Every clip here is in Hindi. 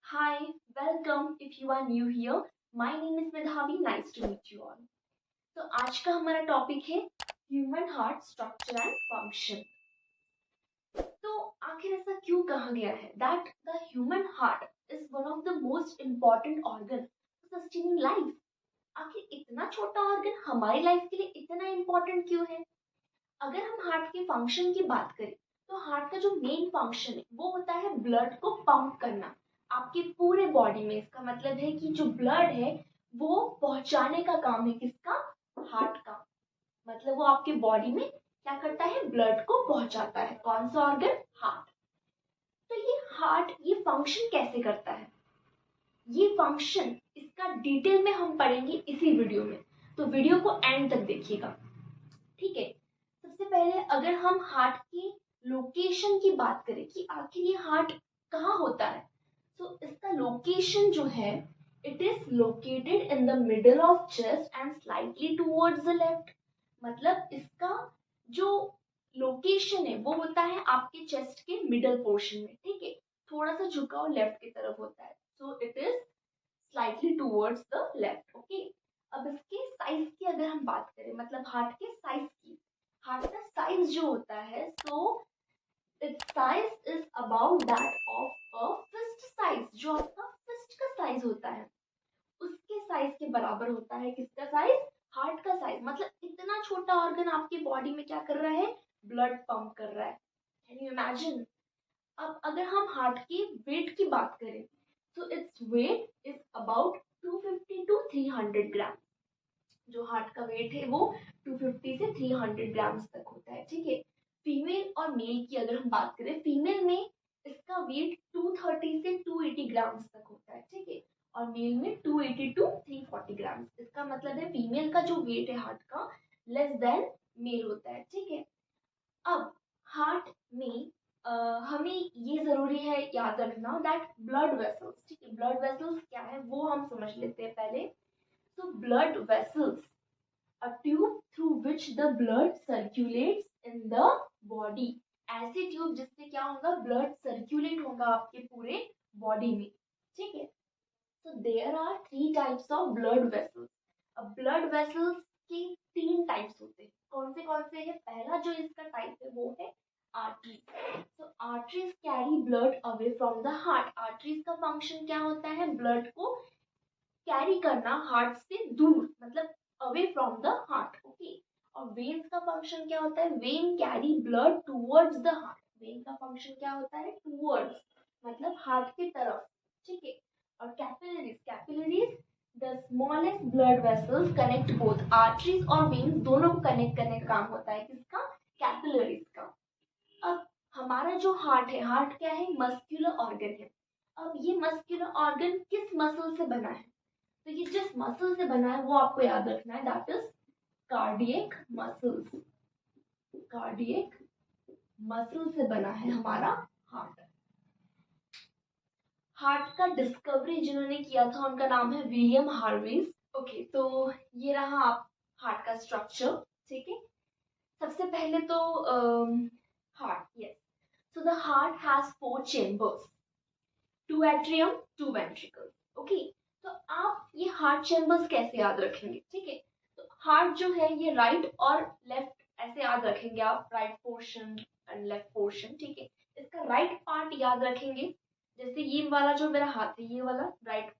Hi, welcome if you are new here. My name is Medhavi. Nice to meet you all. तो आज का हमारा टॉपिक है human heart structure and function. तो आखिर ऐसा क्यों कहा गया है that the human heart is one of the most important organ for sustaining life. आखिर इतना छोटा ऑर्गन हमारी लाइफ के लिए इतना इम्पोर्टेंट क्यों है? अगर हम हार्ट के फंक्शन की बात करें तो हार्ट का जो मेन फंक्शन है वो होता है ब्लड को पंप करना आपके पूरे बॉडी में। इसका मतलब है कि जो ब्लड है वो पहुंचाने का काम है किसका? हार्ट का। मतलब वो आपके बॉडी में क्या करता है? ब्लड को पहुंचाता है। कौन सा ऑर्गन? हार्ट। तो ये हार्ट ये फंक्शन कैसे करता है, ये फंक्शन इसका डिटेल में हम पढ़ेंगे इसी वीडियो में। तो वीडियो को एंड तक देखिएगा, ठीक है। सबसे पहले अगर हम हार्ट की लोकेशन की बात करें कि आखिर ये हार्ट कहाँ होता है, तो इसका लोकेशन जो है it is located in the middle of chest and slightly towards the left. मतलब इसका जो लोकेशन है वो होता है आपके चेस्ट के मिडल पोर्शन में, ठीक है। थोड़ा सा झुकाव लेफ्ट की तरफ होता है, so it is slightly towards the left, okay. अब इसके साइज की अगर हम बात करें, मतलब हार्ट के साइज की, हार्ट का साइज जो होता है so it's size is about that of a fist size. जो आपका फिस्ट का साइज होता है उसके साइज के बराबर होता है किसका साइज? हार्ट का साइज। मतलब इतना छोटा ऑर्गन आपकी बॉडी में क्या कर रहा है? ब्लड पंप कर रहा है। Can you imagine? अब अगर हम हार्ट के वेट की बात करें तो it's weight is about 250 to 300 gram. जो हार्ट का वेट है वो 250 से 300 ग्राम्स तक होता है, ठीक है। फीमेल और मेल की अगर हम बात करें, फीमेल में इसका वेट 230 से 280 ग्राम्स तक होता है, ठीक है। और मेल में 280 टू 340 ग्राम्स। इसका मतलब है फीमेल का जो वेट है हार्ट का लेस देन मेल होता है, ठीक है। अब हार्ट में हमें ये जरूरी है याद रखना दैट ब्लड वेसल्स, ठीक है। ब्लड वेसल्स क्या है वो हम समझ लेते हैं पहले। तो blood vessels a tube through which the blood circulates in the body। ऐसी ट्यूब जिससे क्या होगा? ब्लड सर्क्यूलेट होगा आपके पूरे बॉडी में, ठीक है। so there are three types of blood vessels। अब ब्लड वेसल्स के तीन टाइप्स होते हैं। कौन से हैं? पहला जो इसका टाइप है वो है आर्टरीज। तो arteries carry blood away from the heart. Arteries का फंक्शन क्या होता है? ब्लड को कैरी करना हार्ट से दूर, मतलब away from the heart, okay. और वेन्स का फंक्शन क्या होता है? When carry blood towards the heart. When का फंक्शन क्या होता है? टुवर्ड्स, मतलब हार्ट की तरफ, ठीक है। और capillaries, capillaries the smallest blood vessels connect both arteries और वेन्स, दोनों को कनेक्ट करने का काम होता है किसका? कैपिलरीज का। अब हमारा जो हार्ट है, हार्ट क्या है? मस्क्यूलर ऑर्गन है। अब ये मस्क्यूलर ऑर्गन किस मसल से बना है? तो ये जिस मसल से बना है वो आपको याद रखना है, that is cardiac muscles. Cardiac muscle से बना है हमारा हार्ट। हार्ट का डिस्कवरी जिन्होंने किया था उनका नाम है विलियम हार्वीज, ओके। तो ये रहा आप हार्ट का स्ट्रक्चर, ठीक है। सबसे पहले तो heart, yes. So the heart has four chambers, two atrium, two ventricle, okay. तो आप ये हार्ट चेम्बर्स कैसे याद रखेंगे, ठीक है। तो हार्ट जो है ये राइट और लेफ्ट ऐसे याद रखेंगे आप, right portion and left portion, ठीक है। इसका राइट पार्ट याद रखेंगे, जैसे ये वाला जो मेरा हाथ है ये वाला राइट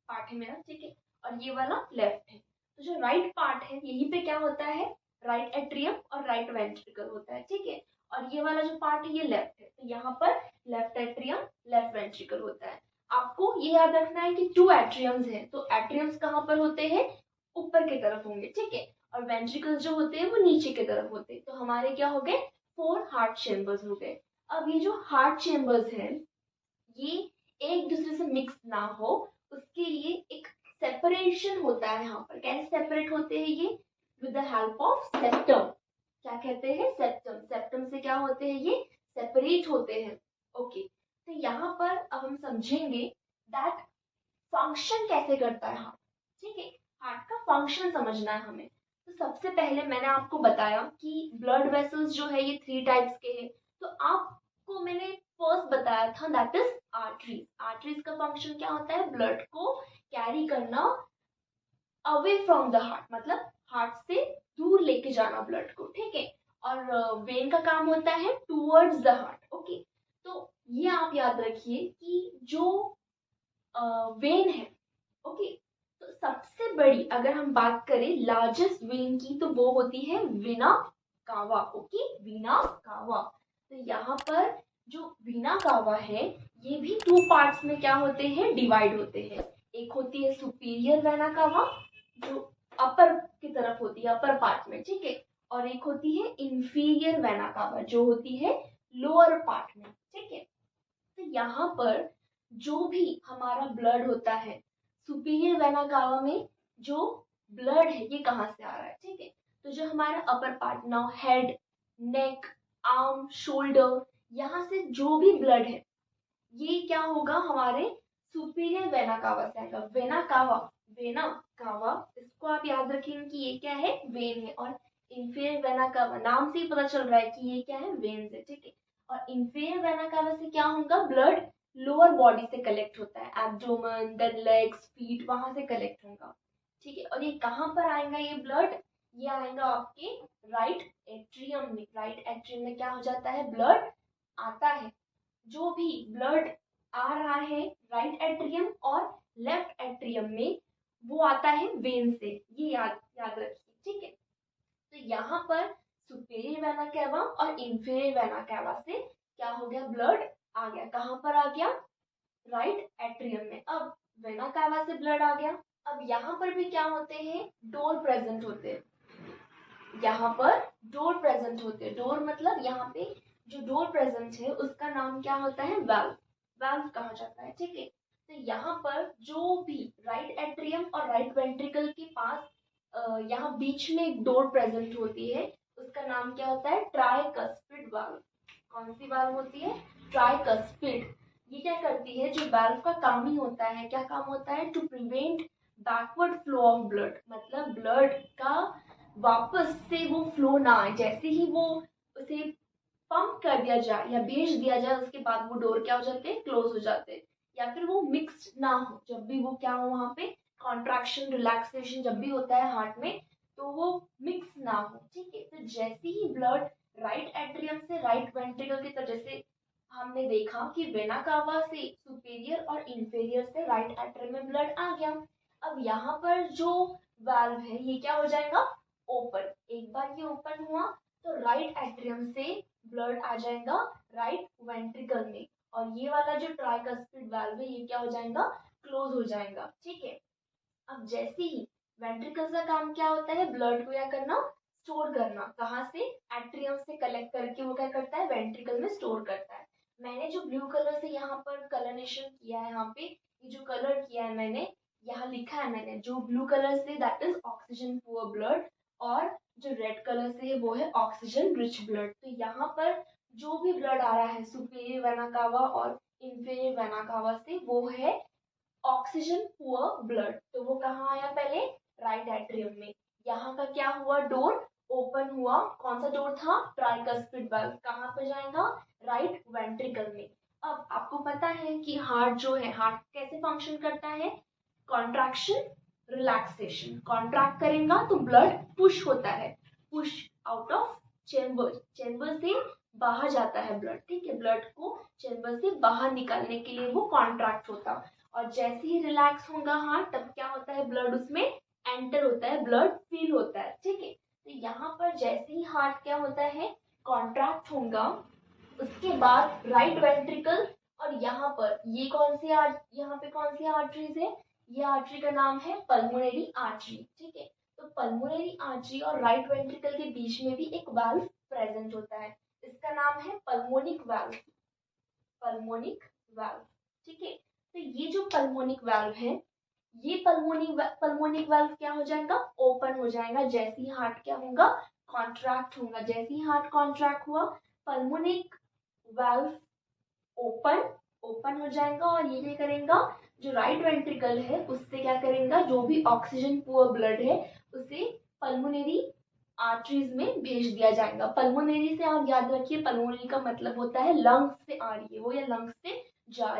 पार्ट है मेरा, ठीक है। और ये वाला लेफ्ट है। तो जो राइट पार्ट है यहीं पे क्या होता है? राइट एट्रियम और राइट वेंट्रिकल होता है, ठीक है। और ये वाला जो पार्ट है ये लेफ्ट है, तो यहाँ पर लेफ्ट एट्रियम लेफ्ट वेंट्रिकल होता है। आपको ये याद रखना है कि टू एट्रियम्स हैं, तो एट्रियम्स कहाँ पर होते हैं? ऊपर की तरफ होंगे, ठीक है। और वेंट्रिकल्स जो होते हैं वो नीचे की तरफ होते हैं। तो हमारे क्या हो गए? फोर हार्ट चेम्बर्स हो गए। अब ये जो हार्ट चेम्बर्स हैं ये एक दूसरे से मिक्स ना हो उसके लिए एक सेपरेशन होता है यहाँ पर। कैसे सेपरेट होते हैं ये? With the help of septum. क्या कहते हैं? सेप्टम। सेप्टम से क्या होते हैं? ये सेपरेट होते हैं, ओके। तो यहाँ पर अब हम समझेंगे दैट फंक्शन कैसे करता है हार्ट, ठीक है। हार्ट का फंक्शन समझना है हमें। तो सबसे पहले मैंने आपको बताया कि ब्लड वेसल्स जो है ये थ्री टाइप्स के हैं। तो आपको मैंने फर्स्ट बताया था, दैट इज आर्टरीज। आर्टरीज का फंक्शन क्या होता है? ब्लड को कैरी करना अवे फ्रॉम द हार्ट, मतलब हार्ट से दूर लेके जाना ब्लड को, ठीक है। और वेन का काम होता है टूवर्ड्स द हार्ट, ओके। तो ये आप याद रखिए कि जो वेन है, ओके, तो सबसे बड़ी अगर हम बात करें लार्जेस्ट वेन की, तो वो होती है वीना कावा, ओके, वीना कावा। तो यहाँ पर जो वीना कावा है, ये भी टू पार्ट्स में क्या होते हैं? डिवाइड होते हैं। एक होती है सुपीरियर वेना कावा, जो अपर की तरफ होती है, अपर पार्ट में, ठीक है। और एक होती है इंफीरियर वेना कावा, जो होती है लोअर पार्ट में, ठीक है। तो यहाँ पर जो भी हमारा ब्लड होता है, सुपीरियर वेना कावा में जो ब्लड है, ये कहाँ से आ रहा है, ठीक है। तो जो हमारा अपर पार्ट, नाउ हेड, नेक, आर्म, शोल्डर, यहाँ से जो भी ब्लड है, ये क्या होगा? हमारे सुपीरियर वेना कावा से आएगा। वेना कावा, वेना कावा, इसको आप याद रखेंगे कि ये क्या है? वेन है। और इंफीरियर वेना कावा, नाम से ही पता चल रहा है कि ये क्या है? वेन है, ठीक है। और इंफीरियर वेना कावा से क्या होगा? ब्लड लोअर बॉडी से कलेक्ट होता है, एब्डोमेन, देन लेग्स, फीट, वहां से कलेक्ट होगा, ठीक है। और ये कहाँ पर आएगा ये ब्लड? ये आएगा आपके राइट एट्रियम में। राइट एट्रियम में क्या हो जाता है? ब्लड आता है। जो भी ब्लड आ रहा है राइट एट्रियम और लेफ्ट एट्रियम में, वो आता है वेन से, ये याद याद रखिए, ठीक है। तो यहाँ पर सुपेरियर वेना कैवा और इंफीरियर वेना कैवा से क्या हो गया? ब्लड आ गया। कहाँ पर आ गया? राइट एट्रियम में। अब वेना कैवा से ब्लड आ गया। अब यहाँ पर भी क्या होते हैं? डोर प्रेजेंट होते हैं। यहाँ पर डोर प्रेजेंट होते हैं। डोर मतलब यहाँ पे जो डोर प्रेजेंट है, उसका नाम क्या होता है? वाल्व। वाल्व कहा जाता है, ठीक है। तो यहाँ पर जो भी राइट एट्रियम और राइट वेंट्रिकल के पास यहाँ बीच में एक डोर प्रेजेंट होती है, उसका नाम क्या होता है? Tricuspid valve. कौन सी वाल्व होती है? ट्राइकस्पिड। ये क्या करती है? जो वाल्व का काम ही होता है, क्या काम होता है? To prevent backward flow of blood, मतलब ब्लड का वापस से वो फ्लो ना आए। जैसे ही वो उसे पंप कर दिया जाए या भेज दिया जाए, उसके बाद वो डोर क्या हो जाते हैं? क्लोज हो जाते हैं। या फिर वो मिक्स्ड ना हो, जब भी वो क्या हो, वहां पे कॉन्ट्रैक्शन, रिलैक्सेशन जब भी होता है हार्ट में, तो वो मिक्स ना हो, ठीक है। तो जैसे ही ब्लड राइट एट्रियम से राइट वेंट्रिकल की तरफ, जैसे हमने देखा कि वेना कावा से सुपीरियर और इंफीरियर से राइट एट्रियम में ब्लड आ गया। अब यहाँ पर जो वाल्व है, ये क्या हो जाएगा? ओपन। एक बार ये ओपन हुआ तो राइट एट्रियम से ब्लड आ जाएगा राइट वेंट्रिकल में, और ये वाला जो ट्राइकस्पिड वाल्व है, ये क्या हो जाएगा? क्लोज हो जाएगा, ठीक है। अब जैसे ही वेंट्रिकल्स का काम क्या होता है? ब्लड को क्या करना? स्टोर करना। कहाँ से? एट्रियम से कलेक्ट करके वो क्या करता है? वेंट्रिकल में स्टोर करता है। मैंने जो ब्लू कलर से यहाँ पर कलरेशन किया है, यहाँ पे ये जो कलर किया है मैंने, यहाँ लिखा है मैंने, जो blue colour say that is oxygen poor blood, और जो रेड कलर से है वो है ऑक्सीजन रिच ब्लड। तो यहाँ पर जो भी ब्लड आ रहा है सुपीरियर वेना कावा और इंफीरियर वेना कावा से, वो है ऑक्सीजन पुअर ब्लड। तो वो कहाँ आया? पहले राइट एट्रियम में। यहाँ का क्या हुआ? डोर ओपन हुआ। कौन सा डोर था? Tricuspid valve. कहाँ पे जाएगा? राइट वेंट्रिकल में। अब आपको पता है कि हार्ट जो है, हार्ट कैसे फंक्शन करता है? Contraction, relaxation. कॉन्ट्रैक्ट करेगा तो ब्लड पुश होता है, push out of chamber, chamber से बाहर जाता है ब्लड, ठीक है। ब्लड को चेम्बर से बाहर निकालने के लिए वो कॉन्ट्रैक्ट होता है। और जैसे ही रिलैक्स होगा हार्ट, तब क्या होता है? ब्लड उसमें एंटर होता है, ब्लड फील होता है, ठीक है। तो यहाँ पर जैसे ही हार्ट क्या होता है? कॉन्ट्रैक्ट होगा, उसके बाद राइट वेंट्रिकल, और यहाँ पर ये कौन सी यहाँ पे कौन सी आर्टरीज है? ये आर्टरी का नाम है पल्मोनरी आर्टरी, ठीक है। तो पल्मोनरी आर्टरी और राइट वेंट्रिकल के बीच में भी एक वाल्व प्रेजेंट होता है, इसका नाम है पल्मोनिक वाल्व। पल्मोनिक वाल्व, ठीक है। तो ये जो पल्मोनिक वाल्व है, ये पल्मोनिक वाल्व क्या हो जाएगा? ओपन हो जाएगा। जैसे ही हार्ट क्या होगा? कॉन्ट्रैक्ट होगा। जैसे ही हार्ट कॉन्ट्रैक्ट हुआ, पल्मोनिक वाल्व ओपन ओपन हो जाएगा, और ये क्या करेगा? जो राइट वेंट्रिकल है, उससे क्या करेगा? जो भी ऑक्सीजन पुअर ब्लड है, उसे पल्मोनरी आर्टरीज में भेज दिया जाएगा। पल्मोनरी से आप याद रखिए, पल्मोनरी का मतलब होता है लंग्स से आ रही है वो, या लंग्स से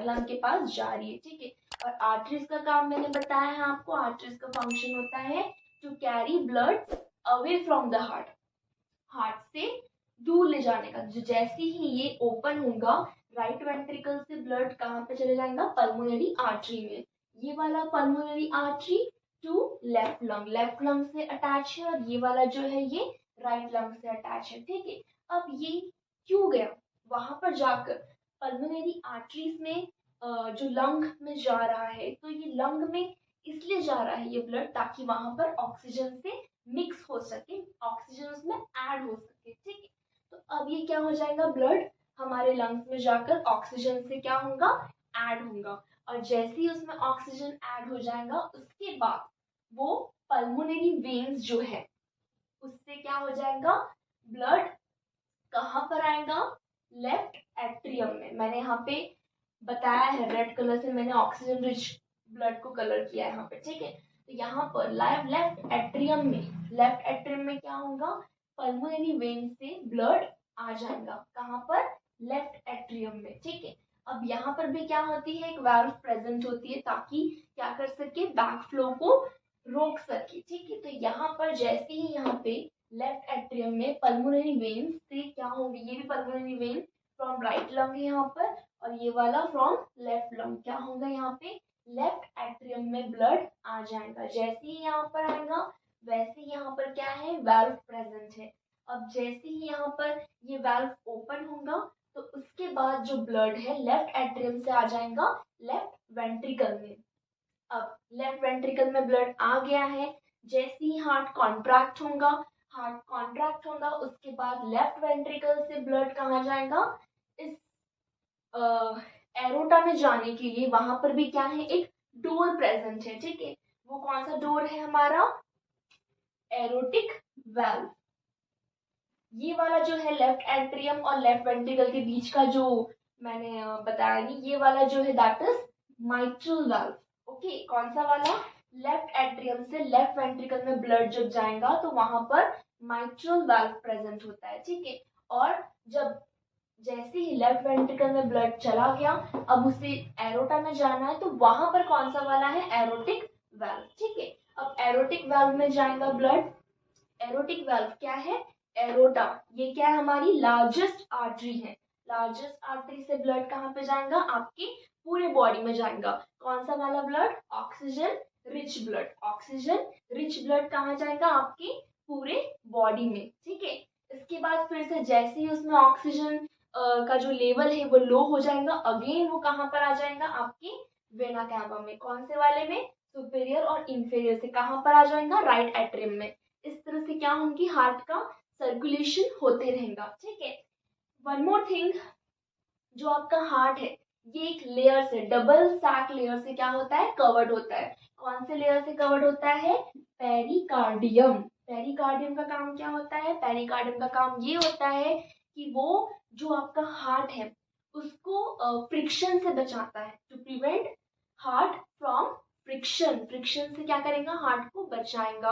लंग के पास जा रही है, ठीक है। और आर्टरीज का काम मैंने बताया है आपको, आर्टरीज का फंक्शन होता है to carry blood away from the heart, heart से दूर ले जाने का। जो जैसे ही ये ओपन होगा, राइट वेंट्रिकल से ब्लड कहाँ पे चले जाएगा, पल्मोनरी आर्टरी में। ये वाला pulmonary artery to left lung से अटैच है, और ये वाला जो है ये राइट लंग से अटैच है, ठीक है। अब ये क्यों गया वहां पर जाकर, पल्मोनरी आर्टरीज में जो लंग में जा रहा है, तो ये लंग में इसलिए जा रहा है ये ब्लड, ताकि वहां पर ऑक्सीजन से मिक्स हो सके, ऑक्सीजन उसमें ऐड हो सके, ठीक है। तो अब ये क्या हो जाएगा, ब्लड हमारे लंग्स में जाकर ऑक्सीजन से क्या होगा, ऐड होगा। और जैसे ही उसमें ऑक्सीजन ऐड हो जाएगा, उसके बाद वो पल्मोनरी वेन्स जो है उससे क्या हो जाएगा, ब्लड कहाँ पर आएगा, लेफ्ट एट्रियम में। मैंने यहाँ पे बताया है, रेड कलर से मैंने ऑक्सीजन रिच ब्लड को कलर किया है यहाँ पे, ठीक है। तो यहाँ पर लेफ्ट एट्रियम में क्या होगा, पल्मोनरी वेन से ब्लड आ जाएगा, कहाँ पर, लेफ्ट एट्रियम में, ठीक है। अब यहाँ पर भी क्या होती है, एक वाल्व प्रेजेंट होती है, ताकि क्या कर सके, बैक फ्लो को रोक सके, ठीक है। तो यहाँ पर जैसे ही यहाँ पे लेफ्ट एट्रियम में पल्मोनरी वेन से क्या होंगे, ये भी pulmonary vein from right lung है यहाँ पर, और ये वाला फ्रॉम लेफ्ट लंग, क्या होगा यहाँ पे, लेफ्ट एट्रियम में ब्लड आ जाएगा। जैसे ही यहाँ पर आएगा, वैसे ही यहाँ पर क्या है, वाल्व प्रेजेंट है। अब जैसे ही यहाँ पर ये वाल्व ओपन होगा, तो उसके बाद जो ब्लड है लेफ्ट एट्रियम से आ जाएगा लेफ्ट वेंट्रिकल में। अब लेफ्ट वेंट्रिकल में ब्लड आ गया है, जैसे ही हार्ट कॉन्ट्रैक्ट होगा, उसके बाद लेफ्ट वेंट्रिकल से ब्लड कहाँ जाएगा, इस एरोटा में जाने के लिए वहां पर भी क्या है, एक डोर प्रेजेंट है, ठीक है। वो कौन सा डोर है हमारा, एरोटिक वाल्व। ये वाला जो है लेफ्ट एट्रियम और लेफ्ट वेंट्रिकल के बीच का जो मैंने बताया नहीं, ये वाला जो है that is mitral valve, okay. कौन सा वाला, लेफ्ट एट्रियम से लेफ्ट वेंट्रिकल में ब्लड जब जाएगा तो वहां पर माइट्रल वाल्व प्रेजेंट होता है, ठीक है। और जब जैसे ही लेफ्ट वेंट्रिकल में ब्लड चला गया, अब उसे एरोटा में जाना है, तो वहां पर कौन सा वाला है, एरोटिक वाल्व, ठीक है। अब एरोटिक वाल्व में जाएगा ब्लड, एरोटिक वाल्व क्या है, एरोटा, ये क्या है, हमारी लार्जेस्ट आर्टरी है। लार्जेस्ट आर्टरी से ब्लड कहाँ पे जाएगा, आपकी पूरे बॉडी में जाएगा। कौन सा वाला blood, oxygen rich blood, oxygen rich blood कहाँ जाएगा, आपकी पूरे बॉडी में, ठीक है। इसके बाद फिर से जैसे ही उसमें ऑक्सीजन का जो लेवल है वो लो हो जाएगा, अगेन वो कहाँ पर आ जाएगा, आपकी वेना कैवा में। कौन से वाले में, सुपेरियर और इंफेरियर से कहाँ पर आ जाएगा, राइट एट्रियम में। इस तरह से क्या होंगी, हार्ट का सर्कुलेशन होते रहेगा, ठीक है। वन मोर थिंग, जो आपका हार्ट है ये एक लेयर से, डबल सैक लेयर से क्या होता है, कवर्ड होता है। कौन से लेयर से कवर्ड होता है, पेरिकार्डियम। पेरिकार्डियम का काम क्या होता है, पेरिकार्डियम का काम ये होता है कि वो जो आपका हार्ट है उसको फ्रिक्शन से बचाता है, to prevent heart from friction. Friction से क्या करेगा, हार्ट को बचाएगा,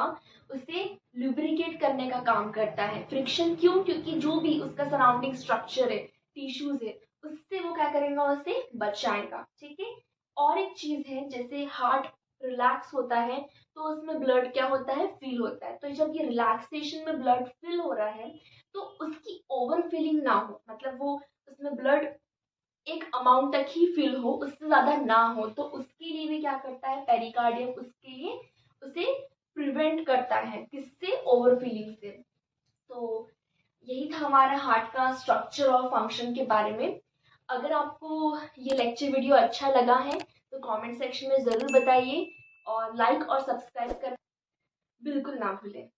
उसे लुब्रिकेट करने का काम करता है। फ्रिक्शन क्यों, क्योंकि जो भी उसका सराउंडिंग स्ट्रक्चर है, टिश्यूज है, उससे वो क्या करेगा, उसे बचाएगा, ठीक है। और एक चीज है, जैसे हार्ट रिलैक्स होता है तो उसमें ब्लड क्या होता है, फिल होता है। तो जब ये रिलैक्सेशन में ब्लड फिल हो रहा है तो उसकी ओवर फिलिंग ना हो, मतलब वो उसमें ब्लड एक अमाउंट तक ही फिल हो, उससे ज्यादा ना हो, तो उसके लिए भी क्या करता है पेरिकार्डियम, उसके लिए उसे प्रिवेंट करता है, किससे, ओवर फिलिंग से। तो यही था हमारा हार्ट का स्ट्रक्चर और फंक्शन के बारे में। अगर आपको ये लेक्चर वीडियो अच्छा लगा है तो कमेंट सेक्शन में ज़रूर बताइए, और लाइक और सब्सक्राइब करना बिल्कुल ना भूलें।